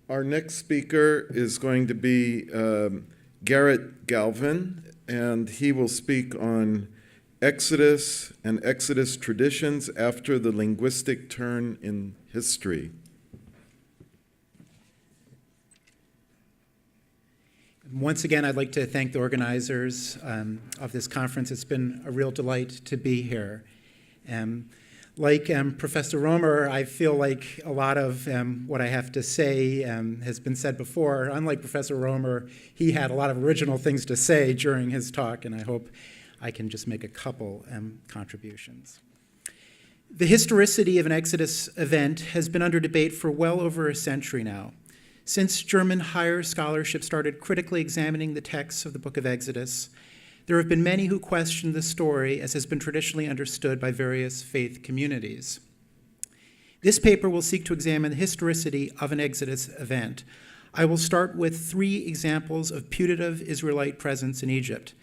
Our next speaker is going to be Garrett Galvin, and he will speak on Exodus and Exodus traditions after the linguistic turn in history. Once again, I'd like to thank the organizers of this conference. It's been a real delight to be here. Like Professor Romer, I feel like a lot of what I have to say has been said before. Unlike Professor Romer, he had a lot of original things to say during his talk, and I hope I can just make a couple contributions. The historicity of an Exodus event has been under debate for well over a century now. Since German higher scholarship started critically examining the texts of the Book of Exodus, there have been many who question the story as has been traditionally understood by various faith communities. This paper will seek to examine the historicity of an Exodus event. I will start with 3 examples of putative Israelite presence in Egypt.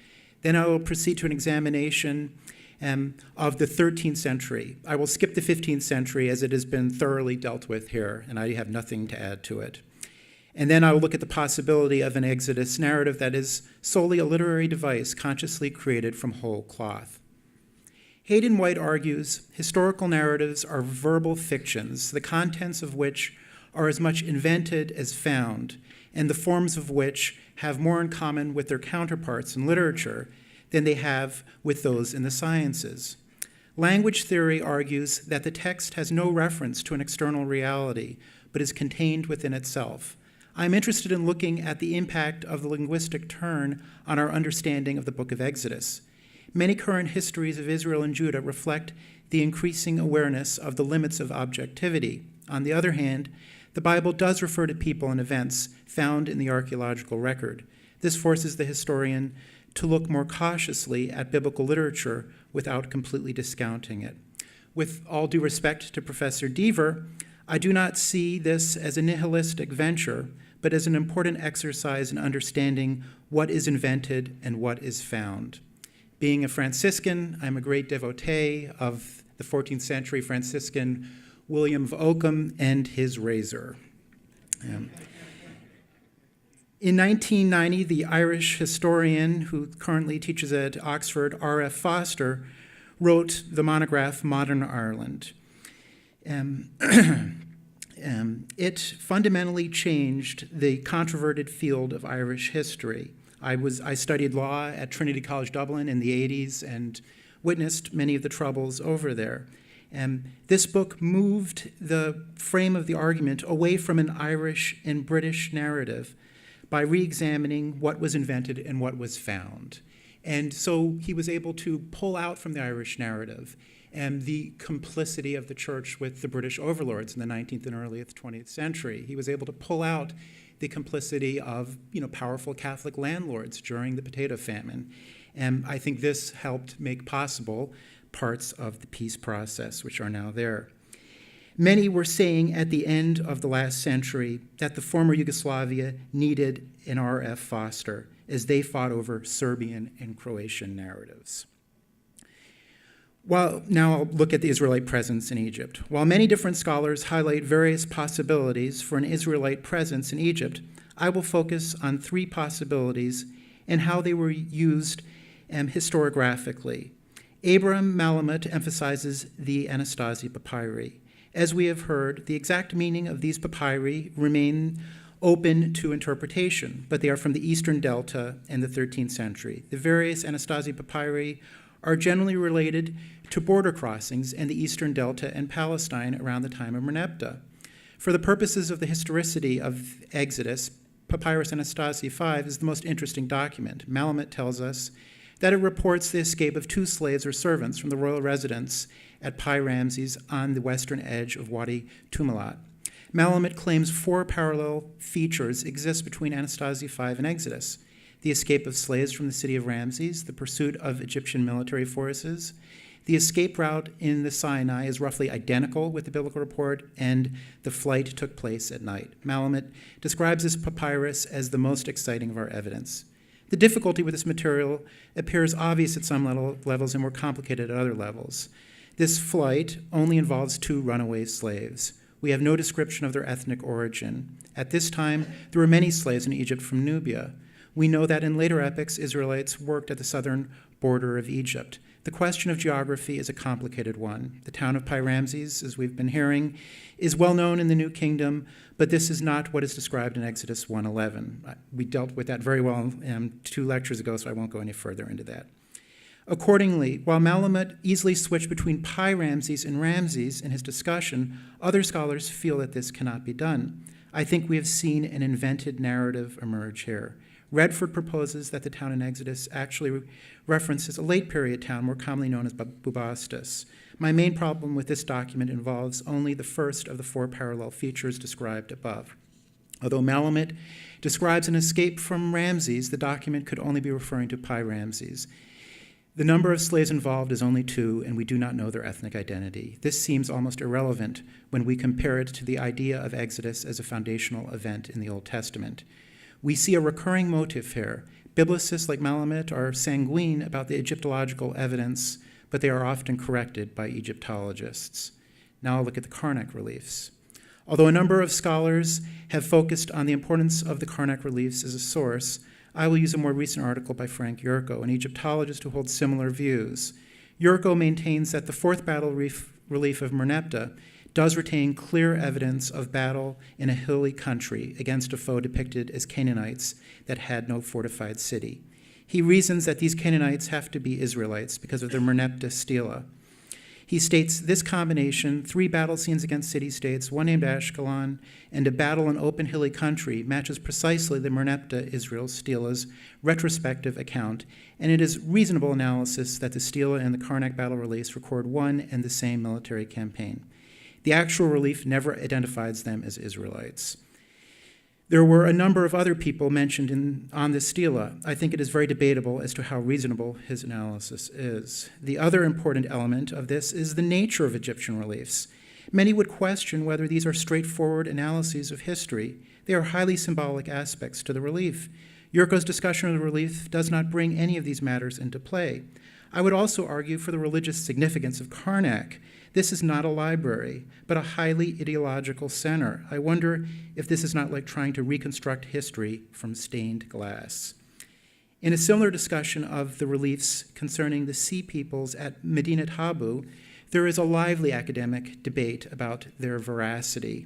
Then I will proceed to an examination of the 13th century. I will skip the 15th century as it has been thoroughly dealt with here, and I have nothing to add to it. And then I will look at the possibility of an Exodus narrative that is solely a literary device consciously created from whole cloth. Hayden White argues historical narratives are verbal fictions, the contents of which are as much invented as found, and the forms of which have more in common with their counterparts in literature than they have with those in the sciences. Language theory argues that the text has no reference to an external reality, but is contained within itself. I'm interested in looking at the impact of the linguistic turn on our understanding of the Book of Exodus. Many current histories of Israel and Judah reflect the increasing awareness of the limits of objectivity. On the other hand, the Bible does refer to people and events found in the archaeological record. This forces the historian to look more cautiously at biblical literature without completely discounting it. With all due respect to Professor Deaver, I do not see this as a nihilistic venture, but as an important exercise in understanding what is invented and what is found. Being a Franciscan, I'm a great devotee of the 14th century Franciscan William of Ockham and his razor. In 1990, the Irish historian who currently teaches at Oxford, R.F. Foster, wrote the monograph Modern Ireland. It fundamentally changed the controverted field of Irish history. I studied law at Trinity College Dublin in the 80s and witnessed many of the troubles over there. This book moved the frame of the argument away from an Irish and British narrative by re-examining what was invented and what was found. And so he was able to pull out from the Irish narrative and the complicity of the church with the British overlords in the 19th and early 20th century. He was able to pull out the complicity of powerful Catholic landlords during the potato famine. And I think this helped make possible parts of the peace process, which are now there. Many were saying at the end of the last century that the former Yugoslavia needed an R.F. Foster as they fought over Serbian and Croatian narratives. Now I'll look at the Israelite presence in Egypt. While many different scholars highlight various possibilities for an Israelite presence in Egypt, I will focus on 3 possibilities and how they were used historiographically. Abraham Malamut emphasizes the Anastasi Papyri. As we have heard, the exact meaning of these papyri remain open to interpretation, but they are from the Eastern Delta in the 13th century. The various Anastasi Papyri are generally related to border crossings in the Eastern Delta and Palestine around the time of Merneptah. For the purposes of the historicity of Exodus, Papyrus Anastasi 5 is the most interesting document. Malamut tells us that it reports the escape of 2 slaves or servants from the royal residence at Pi Ramses on the western edge of Wadi Tumilat. Malamut claims 4 parallel features exist between Anastasi 5 and Exodus: the escape of slaves from the city of Ramses, the pursuit of Egyptian military forces. The escape route in the Sinai is roughly identical with the biblical report, and the flight took place at night. Malamut describes this papyrus as the most exciting of our evidence. The difficulty with this material appears obvious at some levels and more complicated at other levels. This flight only involves 2 runaway slaves. We have no description of their ethnic origin. At this time, there were many slaves in Egypt from Nubia. We know that in later epochs, Israelites worked at the southern border of Egypt. The question of geography is a complicated one. The town of Pi-Ramses, as we've been hearing, is well known in the New Kingdom, but this is not what is described in Exodus 1:11. We dealt with that very well 2 lectures ago, so I won't go any further into that. Accordingly, while Malamud easily switched between Pi-Ramses and Ramses in his discussion, other scholars feel that this cannot be done. I think we have seen an invented narrative emerge here. Redford proposes that the town in Exodus actually references a late period town more commonly known as Bubastis. My main problem with this document involves only the first of the 4 parallel features described above. Although Malamud describes an escape from Ramses, the document could only be referring to Pi-Ramses. The number of slaves involved is only 2, and we do not know their ethnic identity. This seems almost irrelevant when we compare it to the idea of Exodus as a foundational event in the Old Testament. We see a recurring motif here. Biblicists like Malamud are sanguine about the Egyptological evidence, but they are often corrected by Egyptologists. Now I'll look at the Karnak reliefs. Although a number of scholars have focused on the importance of the Karnak reliefs as a source, I will use a more recent article by Frank Yurko, an Egyptologist who holds similar views. Yurko maintains that the 4th battle relief of Merneptah does retain clear evidence of battle in a hilly country against a foe depicted as Canaanites that had no fortified city. He reasons that these Canaanites have to be Israelites because of their Merneptah Stila. He states this combination, 3 battle scenes against city-states, one named Ashkelon, and a battle in open hilly country matches precisely the Merneptah Israel Stila's retrospective account, and it is reasonable analysis that the Stila and the Karnak battle reliefs record one and the same military campaign. The actual relief never identifies them as Israelites. There were a number of other people mentioned on the Stela. I think it is very debatable as to how reasonable his analysis is. The other important element of this is the nature of Egyptian reliefs. Many would question whether these are straightforward analyses of history. They are highly symbolic aspects to the relief. Yurko's discussion of the relief does not bring any of these matters into play. I would also argue for the religious significance of Karnak. This is not a library, but a highly ideological center. I wonder if this is not like trying to reconstruct history from stained glass. In a similar discussion of the reliefs concerning the sea peoples at Medinet Habu, there is a lively academic debate about their veracity.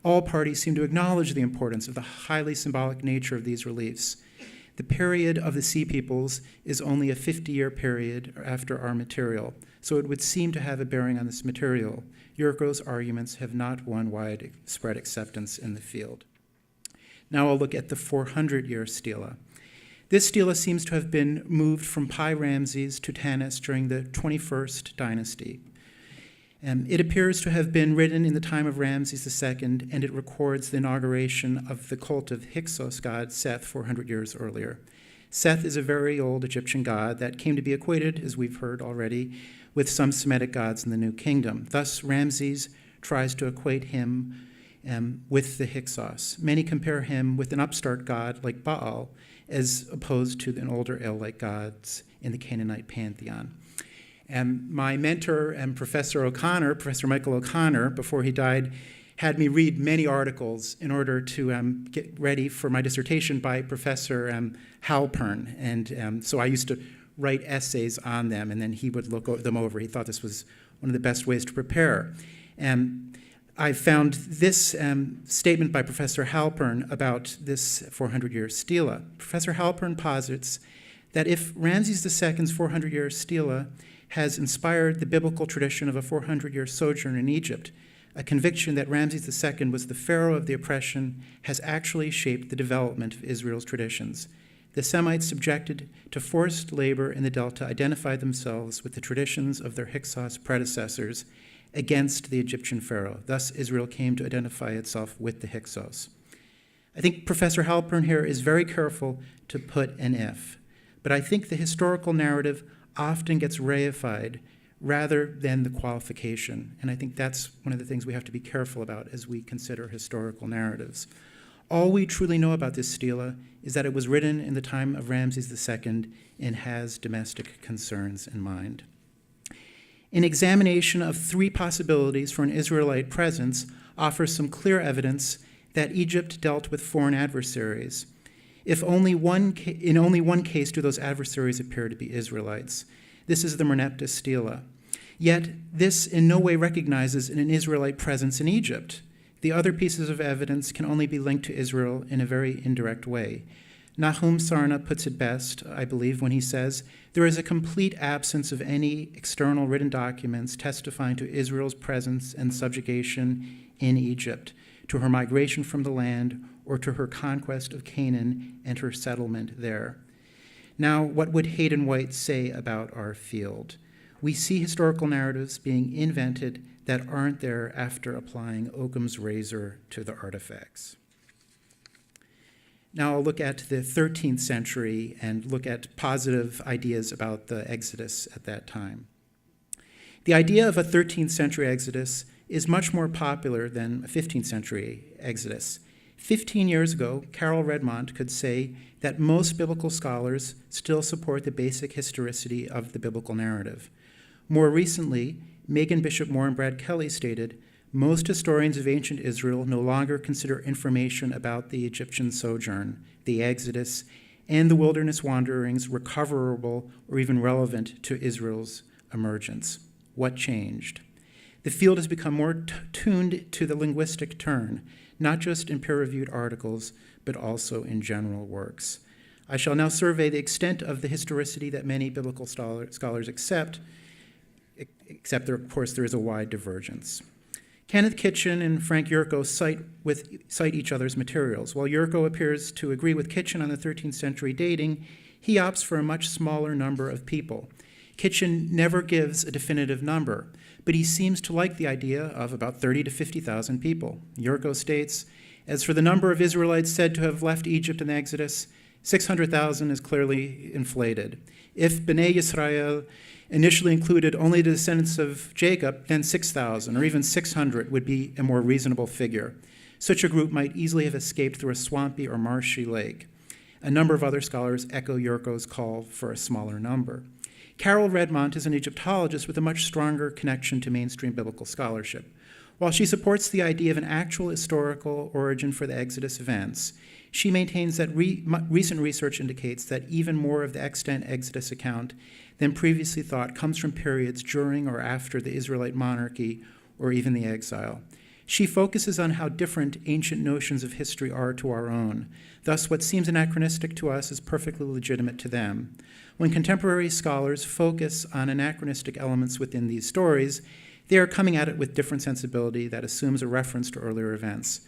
All parties seem to acknowledge the importance of the highly symbolic nature of these reliefs. The period of the sea peoples is only a 50-year period after our material, so it would seem to have a bearing on this material. Yurko's arguments have not won widespread acceptance in the field. Now I'll look at the 400-year stela. This stela seems to have been moved from Pi-Ramses to Tanis during the 21st dynasty. It appears to have been written in the time of Ramses II, and it records the inauguration of the cult of Hyksos god Seth 400 years earlier. Seth is a very old Egyptian god that came to be equated, as we've heard already, with some Semitic gods in the New Kingdom. Thus, Ramses tries to equate him with the Hyksos. Many compare him with an upstart god like Baal, as opposed to an older el-like gods in the Canaanite pantheon. My mentor, Professor Michael O'Connor, before he died, had me read many articles in order to get ready for my dissertation by Professor Halpern. And so I used to write essays on them, and then he would look them over. He thought this was one of the best ways to prepare. I found this statement by Professor Halpern about this 400-year stela. Professor Halpern posits that if Ramses II's 400-year stela has inspired the biblical tradition of a 400-year sojourn in Egypt, a conviction that Ramses II was the pharaoh of the oppression has actually shaped the development of Israel's traditions. The Semites subjected to forced labor in the Delta identified themselves with the traditions of their Hyksos predecessors against the Egyptian pharaoh. Thus, Israel came to identify itself with the Hyksos. I think Professor Halpern here is very careful to put an if, but I think the historical narrative often gets reified rather than the qualification. And I think that's one of the things we have to be careful about as we consider historical narratives. All we truly know about this stela is that it was written in the time of Ramses II and has domestic concerns in mind. In examination of 3 possibilities for an Israelite presence, offers some clear evidence that Egypt dealt with foreign adversaries. In only one case do those adversaries appear to be Israelites. This is the Year Stila. Yet, this in no way recognizes an Israelite presence in Egypt. The other pieces of evidence can only be linked to Israel in a very indirect way. Nahum Sarna puts it best, I believe, when he says, there is a complete absence of any external written documents testifying to Israel's presence and subjugation in Egypt, to her migration from the land, or to her conquest of Canaan and her settlement there. Now, what would Hayden White say about our field? We see historical narratives being invented that aren't there after applying Occam's razor to the artifacts. Now I'll look at the 13th century and look at positive ideas about the Exodus at that time. The idea of a 13th century Exodus is much more popular than a 15th century Exodus. 15 years ago, Carol Redmond could say that most biblical scholars still support the basic historicity of the biblical narrative. More recently, Megan Bishop Moore and Brad Kelly stated, most historians of ancient Israel no longer consider information about the Egyptian sojourn, the Exodus, and the wilderness wanderings recoverable or even relevant to Israel's emergence. What changed? The field has become more tuned to the linguistic turn, not just in peer-reviewed articles, but also in general works. I shall now survey the extent of the historicity that many biblical scholars accept, except there, of course, there is a wide divergence. Kenneth Kitchen and Frank Yurko cite each other's materials. While Yurko appears to agree with Kitchen on the 13th century dating, he opts for a much smaller number of people. Kitchen never gives a definitive number, but he seems to like the idea of about 30 to 50,000 people. Yurko states, as for the number of Israelites said to have left Egypt in the Exodus, 600,000 is clearly inflated. If Bnei Yisrael initially included only the descendants of Jacob, then 6,000 or even 600 would be a more reasonable figure. Such a group might easily have escaped through a swampy or marshy lake. A number of other scholars echo Yurko's call for a smaller number. Carol Redmond is an Egyptologist with a much stronger connection to mainstream biblical scholarship. While she supports the idea of an actual historical origin for the Exodus events, she maintains that recent research indicates that even more of the extant Exodus account than previously thought comes from periods during or after the Israelite monarchy or even the exile. She focuses on how different ancient notions of history are to our own. Thus, what seems anachronistic to us is perfectly legitimate to them. When contemporary scholars focus on anachronistic elements within these stories, they are coming at it with different sensibility that assumes a reference to earlier events.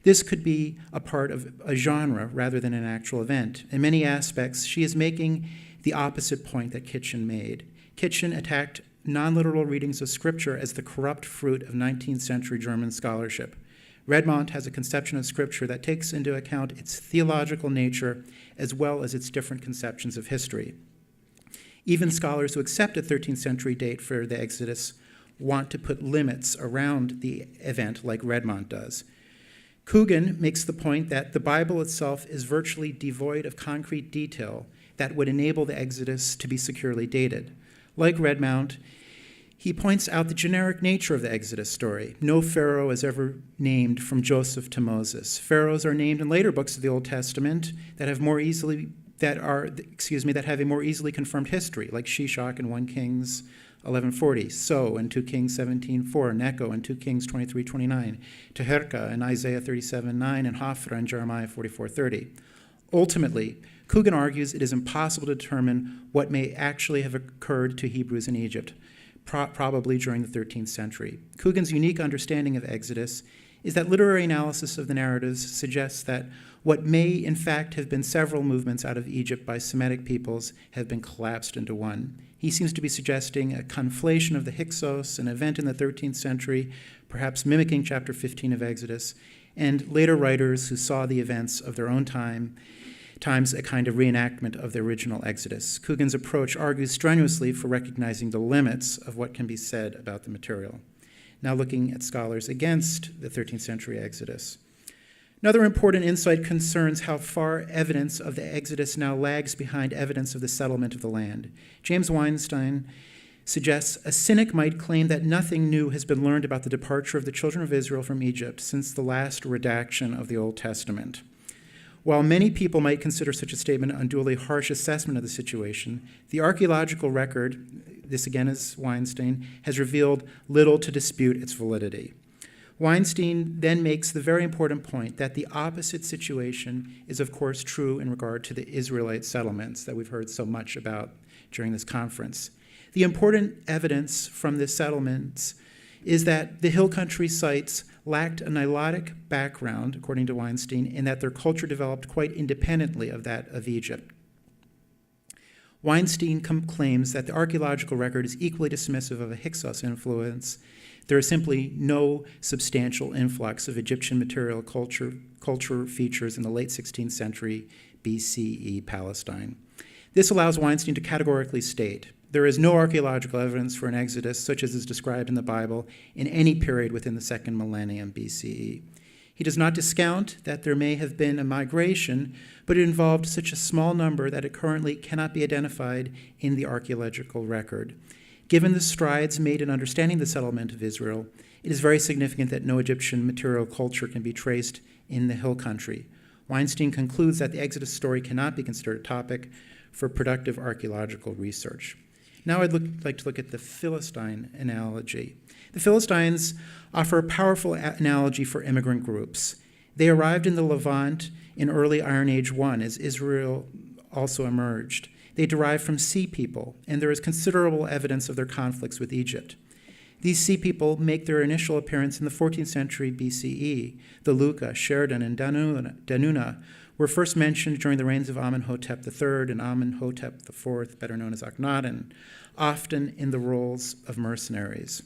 This could be a part of a genre rather than an actual event. In many aspects, she is making the opposite point that Kitchen made. Kitchen attacked non-literal readings of Scripture as the corrupt fruit of 19th century German scholarship. Redmond has a conception of Scripture that takes into account its theological nature as well as its different conceptions of history. Even scholars who accept a 13th century date for the Exodus want to put limits around the event like Redmond does. Coogan makes the point that the Bible itself is virtually devoid of concrete detail that would enable the Exodus to be securely dated. Like Redmond, he points out the generic nature of the Exodus story. No pharaoh is ever named from Joseph to Moses. Pharaohs are named in later books of the Old Testament that have a more easily confirmed history, like Shishak in 1 Kings 11:40, So in 2 Kings 17:4, Necho in 2 Kings 23:29, Teherka in Isaiah 37:9, and Hophra in Jeremiah 44:30. Ultimately, Coogan argues it is impossible to determine what may actually have occurred to Hebrews in Egypt, probably during the 13th century. Coogan's unique understanding of Exodus is that literary analysis of the narratives suggests that what may in fact have been several movements out of Egypt by Semitic peoples have been collapsed into one. He seems to be suggesting a conflation of the Hyksos, an event in the 13th century, perhaps mimicking chapter 15 of Exodus, and later writers who saw the events of their own times a kind of reenactment of the original Exodus. Coogan's approach argues strenuously for recognizing the limits of what can be said about the material. Now looking at scholars against the 13th century Exodus. Another important insight concerns how far evidence of the Exodus now lags behind evidence of the settlement of the land. James Weinstein suggests a cynic might claim that nothing new has been learned about the departure of the children of Israel from Egypt since the last redaction of the Old Testament. While many people might consider such a statement an unduly harsh assessment of the situation, the archaeological record, this again is Weinstein, has revealed little to dispute its validity. Weinstein then makes the very important point that the opposite situation is, of course, true in regard to the Israelite settlements that we've heard so much about during this conference. The important evidence from the settlements is that the hill country sites lacked a Nilotic background, according to Weinstein, in that their culture developed quite independently of that of Egypt. Weinstein claims that the archaeological record is equally dismissive of a Hyksos influence. There is simply no substantial influx of Egyptian material culture features in the late 16th century BCE Palestine. This allows Weinstein to categorically state, there is no archaeological evidence for an exodus such as is described in the Bible in any period within the second millennium BCE. He does not discount that there may have been a migration, but it involved such a small number that it currently cannot be identified in the archaeological record. Given the strides made in understanding the settlement of Israel, it is very significant that no Egyptian material culture can be traced in the hill country. Weinstein concludes that the Exodus story cannot be considered a topic for productive archaeological research. Now I'd like to look at the Philistine Analogy. The Philistines offer a powerful analogy for immigrant groups. They arrived in the Levant in early Iron Age 1 as Israel also emerged. They derive from sea people, and there is considerable evidence of their conflicts with Egypt. These sea people make their initial appearance in the 14th century BCE. The Luca, Sheridan, and Danuna were first mentioned during the reigns of Amenhotep III and Amenhotep IV, better known as Akhenaten, often in the roles of mercenaries.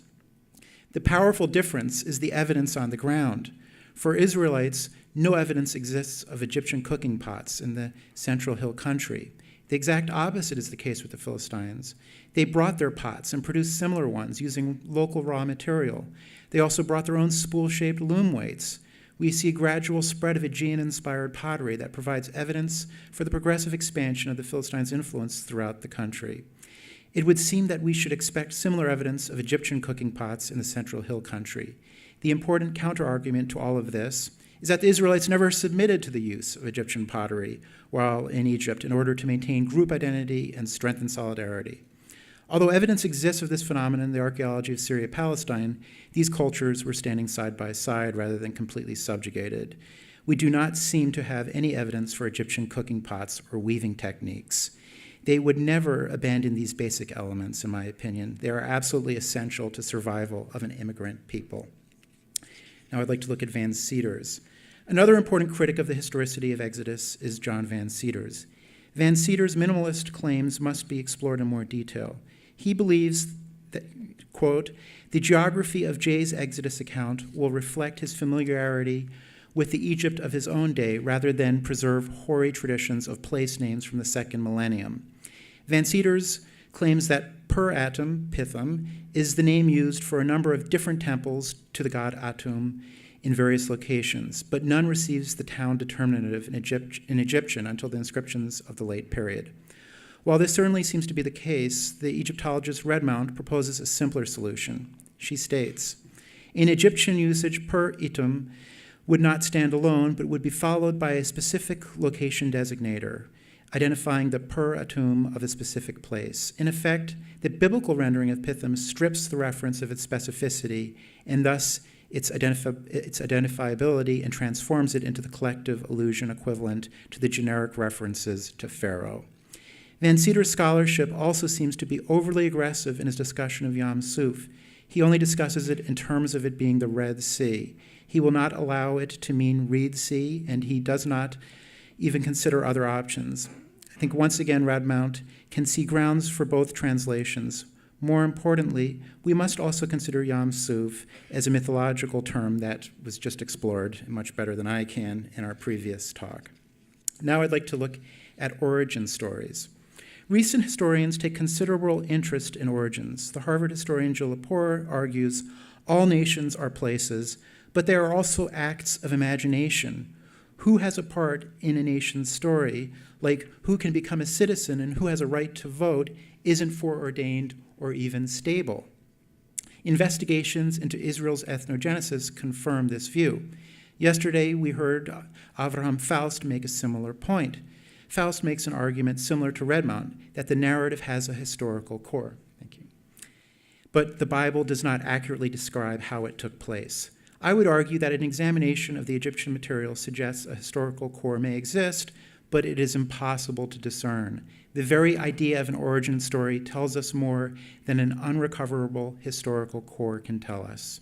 The powerful difference is the evidence on the ground. For Israelites, no evidence exists of Egyptian cooking pots in the central hill country. The exact opposite is the case with the Philistines. They brought their pots and produced similar ones using local raw material. They also brought their own spool-shaped loom weights. We see a gradual spread of Aegean-inspired pottery that provides evidence for the progressive expansion of the Philistines' influence throughout the country. It would seem that we should expect similar evidence of Egyptian cooking pots in the central hill country. The important counterargument to all of this is that the Israelites never submitted to the use of Egyptian pottery while in Egypt in order to maintain group identity and strengthen solidarity. Although evidence exists of this phenomenon in the archaeology of Syria-Palestine, these cultures were standing side by side rather than completely subjugated. We do not seem to have any evidence for Egyptian cooking pots or weaving techniques. They would never abandon these basic elements, in my opinion. They are absolutely essential to survival of an immigrant people. Now I'd like to look at Van Seters. Another important critic of the historicity of Exodus is John Van Seters. Van Seters' minimalist claims must be explored in more detail. He believes that, quote, the geography of Jay's Exodus account will reflect his familiarity with the Egypt of his own day rather than preserve hoary traditions of place names from the second millennium. Van Seters claims that Per-Atum, Pithom, is the name used for a number of different temples to the god Atum in various locations, but none receives the town determinative in Egyptian until the inscriptions of the late period. While this certainly seems to be the case, the Egyptologist Redmount proposes a simpler solution. She states, in Egyptian usage, Per-Itum would not stand alone, but would be followed by a specific location designator, identifying the Per-Atum of a specific place. In effect, the biblical rendering of Pithom strips the reference of its specificity and thus its identifiability and transforms it into the collective allusion equivalent to the generic references to Pharaoh. Van Seters' scholarship also seems to be overly aggressive in his discussion of Yam Suf. He only discusses it in terms of it being the Red Sea. He will not allow it to mean Reed Sea, and he does not even consider other options. I think once again Redmount can see grounds for both translations. More importantly, we must also consider Yam Suf as a mythological term that was just explored much better than I can in our previous talk. Now I'd like to look at origin stories. Recent historians take considerable interest in origins. The Harvard historian Jill Lepore argues all nations are places, but they are also acts of imagination. Who has a part in a nation's story, like who can become a citizen and who has a right to vote, isn't foreordained or even stable. Investigations into Israel's ethnogenesis confirm this view. Yesterday, we heard Avraham Faust make a similar point. Faust makes an argument similar to Redmond, that the narrative has a historical core. Thank you. But the Bible does not accurately describe how it took place. I would argue that an examination of the Egyptian material suggests a historical core may exist, but it is impossible to discern. The very idea of an origin story tells us more than an unrecoverable historical core can tell us.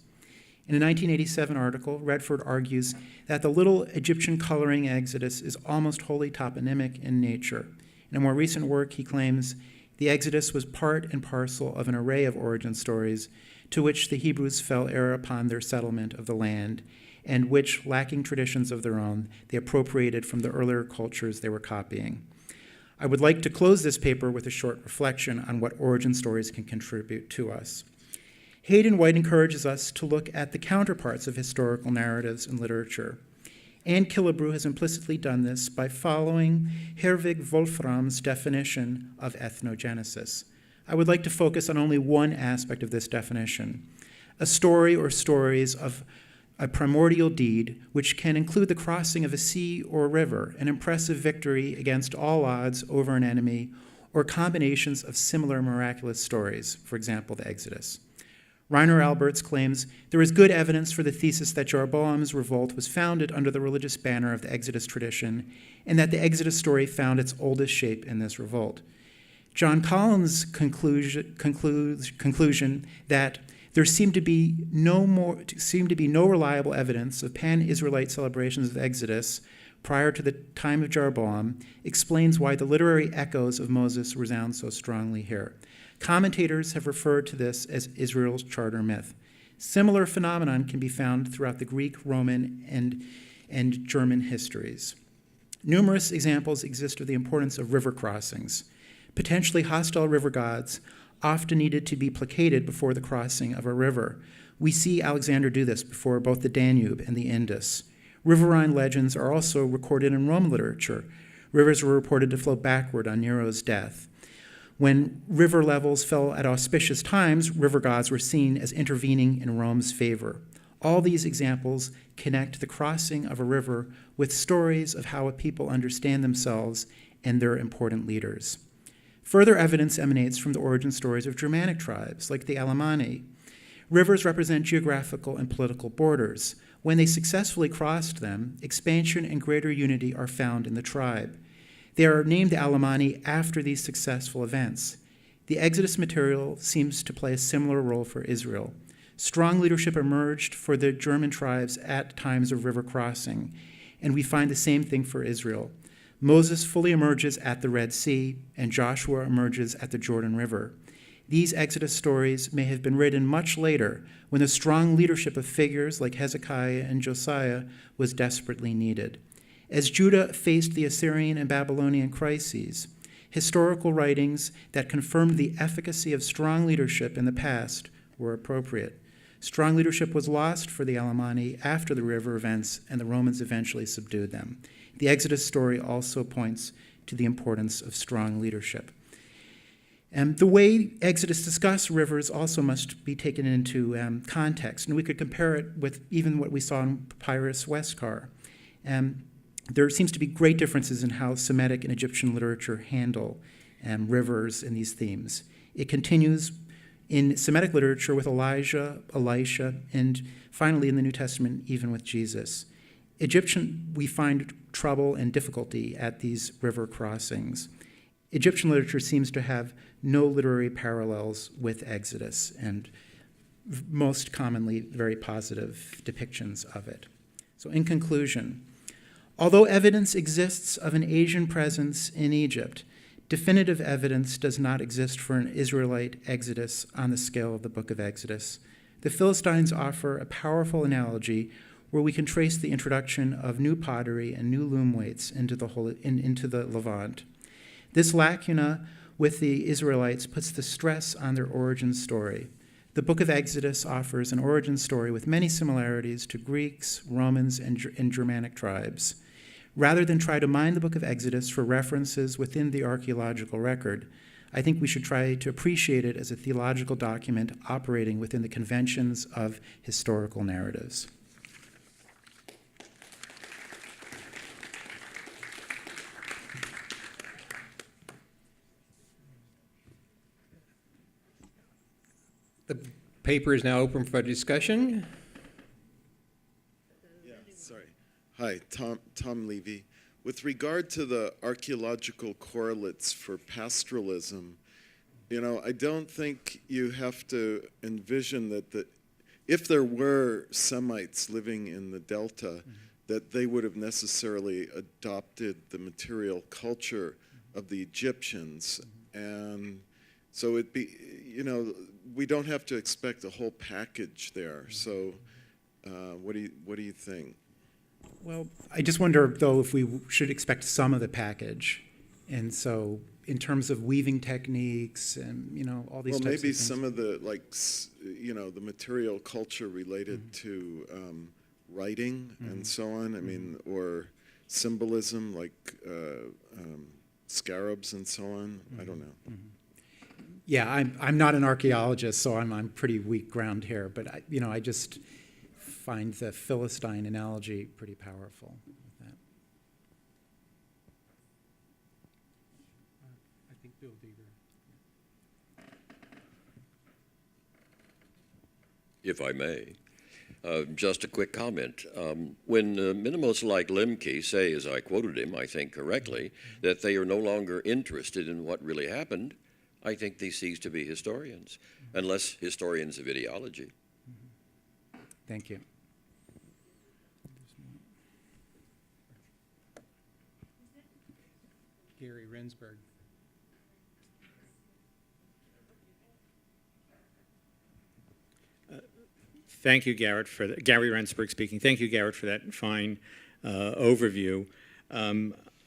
In a 1987 article, Redford argues that the Little Egyptian coloring Exodus is almost wholly toponymic in nature. In a more recent work, he claims the Exodus was part and parcel of an array of origin stories to which the Hebrews fell heir upon their settlement of the land, and which, lacking traditions of their own, they appropriated from the earlier cultures they were copying. I would like to close this paper with a short reflection on what origin stories can contribute to us. Hayden White encourages us to look at the counterparts of historical narratives in literature. Anne Killebrew has implicitly done this by following Herwig Wolfram's definition of ethnogenesis. I would like to focus on only one aspect of this definition, a story or stories of a primordial deed, which can include the crossing of a sea or river, an impressive victory against all odds over an enemy, or combinations of similar miraculous stories, for example, the Exodus. Rainer Alberts claims there is good evidence for the thesis that Jeroboam's revolt was founded under the religious banner of the Exodus tradition, and that the Exodus story found its oldest shape in this revolt. John Collins' conclusion that there seemed to be no reliable evidence of pan-Israelite celebrations of the Exodus prior to the time of Jeroboam explains why the literary echoes of Moses resound so strongly here. Commentators have referred to this as Israel's charter myth. Similar phenomenon can be found throughout the Greek, Roman, and German histories. Numerous examples exist of the importance of river crossings. Potentially hostile river gods often needed to be placated before the crossing of a river. We see Alexander do this before both the Danube and the Indus. Riverine legends are also recorded in Roman literature. Rivers were reported to flow backward on Nero's death. When river levels fell at auspicious times, river gods were seen as intervening in Rome's favor. All these examples connect the crossing of a river with stories of how a people understand themselves and their important leaders. Further evidence emanates from the origin stories of Germanic tribes, like the Alemanni. Rivers represent geographical and political borders. When they successfully crossed them, expansion and greater unity are found in the tribe. They are named the Alemanni after these successful events. The Exodus material seems to play a similar role for Israel. Strong leadership emerged for the German tribes at times of river crossing, and we find the same thing for Israel. Moses fully emerges at the Red Sea, and Joshua emerges at the Jordan River. These Exodus stories may have been written much later, when the strong leadership of figures like Hezekiah and Josiah was desperately needed. As Judah faced the Assyrian and Babylonian crises, historical writings that confirmed the efficacy of strong leadership in the past were appropriate. Strong leadership was lost for the Alemanni after the river events, and the Romans eventually subdued them. The Exodus story also points to the importance of strong leadership. And the way Exodus discusses rivers also must be taken into context, and we could compare it with even what we saw in Papyrus Westcar. There seems to be great differences in how Semitic and Egyptian literature handle rivers and these themes. It continues in Semitic literature with Elijah, Elisha, and finally in the New Testament, even with Jesus. Egyptian, we find trouble and difficulty at these river crossings. Egyptian literature seems to have no literary parallels with Exodus, and most commonly very positive depictions of it. So in conclusion, although evidence exists of an Asian presence in Egypt, definitive evidence does not exist for an Israelite exodus on the scale of the book of Exodus. The Philistines offer a powerful analogy where we can trace the introduction of new pottery and new loom weights into the Levant. This lacuna with the Israelites puts the stress on their origin story. The book of Exodus offers an origin story with many similarities to Greeks, Romans, and Germanic tribes. Rather than try to mine the book of Exodus for references within the archaeological record, I think we should try to appreciate it as a theological document operating within the conventions of historical narratives. The paper is now open for discussion. Yeah, sorry. Hi, Tom Levy. With regard to the archaeological correlates for pastoralism, I don't think you have to envision that if there were Semites living in the Delta, that they would have necessarily adopted the material culture of the Egyptians. And so we don't have to expect a whole package there. So what do you think? Well, I just wonder, though, if we should expect some of the package. And so in terms of weaving techniques and, all these types of things. Well, maybe some of the, the material culture related to writing and so on. I mean, or symbolism like scarabs and so on. I don't know. Yeah, I'm not an archaeologist, so I'm on pretty weak ground here. But I just find the Philistine analogy pretty powerful with that. I think Bill Deaver. If I may, just a quick comment. When minimalists like Lemke say, as I quoted him, I think correctly, that they are no longer interested in what really happened, I think they cease to be historians, unless historians of ideology. Thank you. Gary Rensburg. Thank you, Garrett, Gary Rensburg speaking. Thank you, Garrett, for that fine overview.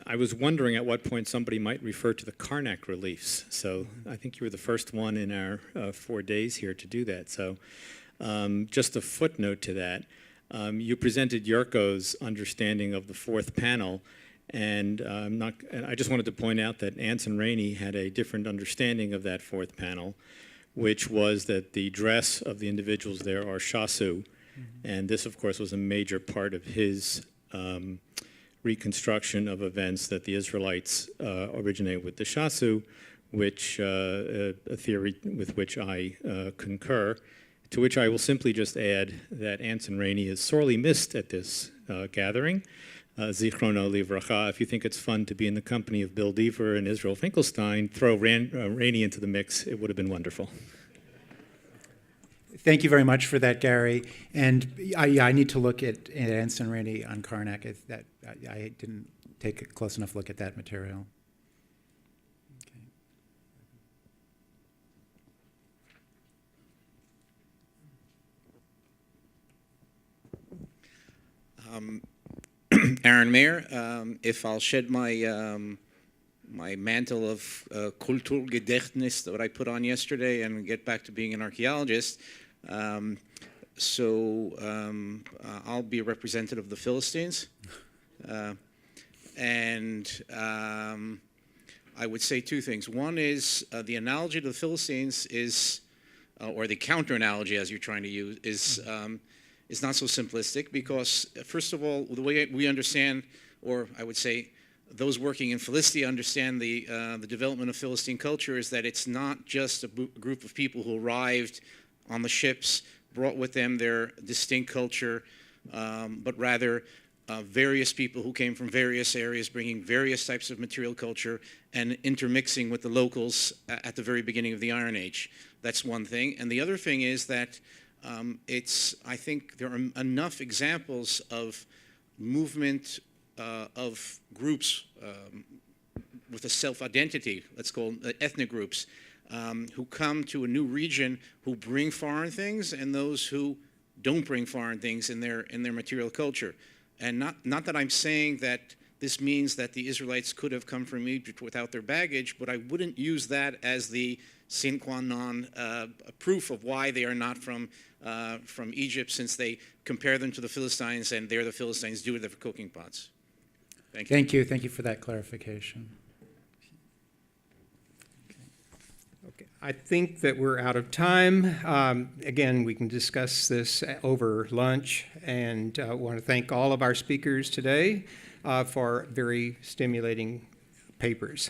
I was wondering at what point somebody might refer to the Karnak reliefs. So I think you were the first one in our 4 days here to do that. So just a footnote to that. You presented Yurko's understanding of the fourth panel, and I just wanted to point out that Anson Rainey had a different understanding of that fourth panel, which was that the dress of the individuals there are shasu, and this, of course, was a major part of his reconstruction of events that the Israelites originated with the shasu, which a theory with which I concur, to which I will simply just add that Anson Rainey is sorely missed at this gathering. Zichrono livracha. If you think it's fun to be in the company of Bill Deaver and Israel Finkelstein, throw Rainey into the mix. It would have been wonderful. Thank you very much for that, Gary. And I need to look at Anson Rainey on Karnak. I didn't take a close enough look at that material. Okay. Aaron Mayer, if I'll shed my my mantle of Kulturgedächtnis that I put on yesterday and get back to being an archaeologist, I'll be a representative of the Philistines, and I would say two things. One is the analogy to the Philistines is, or the counter analogy as you're trying to use, is not so simplistic because, first of all, the way we understand, or I would say those working in Philistia understand the development of Philistine culture is that it's not just a group of people who arrived on the ships, brought with them their distinct culture, but rather various people who came from various areas bringing various types of material culture and intermixing with the locals at the very beginning of the Iron Age. That's one thing. And the other thing is that I think there are enough examples of movement of groups with a self-identity, let's call them ethnic groups, who come to a new region who bring foreign things and those who don't bring foreign things in their material culture. And not that I'm saying that this means that the Israelites could have come from Egypt without their baggage, but I wouldn't use that as the sine qua non proof of why they are not from Egypt, since they compare them to the Philistines and they're the Philistines do it for cooking pots. Thank you. Thank you. Thank you for that clarification. I think that we're out of time. Again, we can discuss this over lunch, and I want to thank all of our speakers today for very stimulating papers.